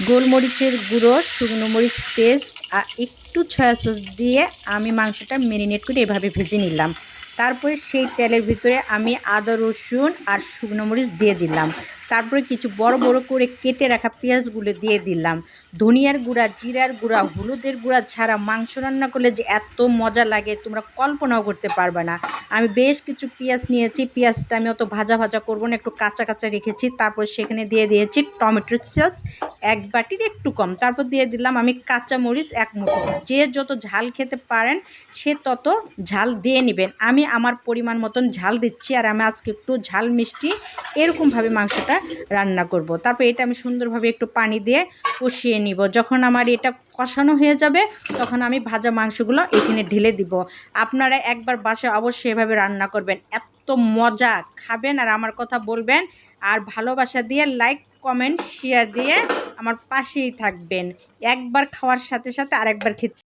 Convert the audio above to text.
গোলমরিচের গুঁড়ো, শুকনো মরিচ পেস্ট আর একটু সয়া সস দিয়ে আমি মাংসটা ম্যারিনেট করে এভাবে ভেজে নিলাম। তারপরে সেই তেলের ভিতরে আমি আদা রসুন আর শুকনো মরিচ দিয়ে দিলাম। তারপরে কিছু বড় বড় করে কেটে রাখা পেঁয়াজগুলো দিয়ে দিলাম। ধনিয়ার গুঁড়া, জিরার গুঁড়া, হলুদের গুঁড়া ছাড়া মাংস রান্না করলে যে এত মজা লাগে তোমরা কল্পনাও করতে পারবে না। আমি বেশ কিছু পেঁয়াজ নিয়েছি, পেঁয়াজটা আমি অত ভাজা ভাজা করবো না, একটু কাঁচা কাঁচা রেখেছি। তারপর সেখানে দিয়ে দিয়েছি টমেটো সস 1 বাটির একটু কম। তারপর দিয়ে দিলাম আমি কাঁচামরিচ 1 মুঠো। যে যত ঝাল খেতে পারেন সে তত ঝাল দিয়ে নেবেন। আমি আমার পরিমাণ মতন ঝাল দিচ্ছি, আর আমি আজকে একটু ঝাল মিষ্টি এরকমভাবে মাংসটা রান্না করব। তারপর এটা আমি সুন্দরভাবে একটু পানি দিয়ে কষিয়ে নিব। যখন আমার এটা কষানো হয়ে যাবে তখন আমি ভাজা মাংসগুলো এখানে ঢেলে দিব। আপনারা একবার বাসায় অবশ্যই এভাবে রান্না করবেন, এত মজা খাবেন আর আমার কথা বলবেন। আর ভালোবাসা দিয়ে লাইক কমেন্ট শেয়ার দিয়ে আমার পাশেই থাকবেন। একবার খাওয়ার সাথে সাথে আরেকবার খেতে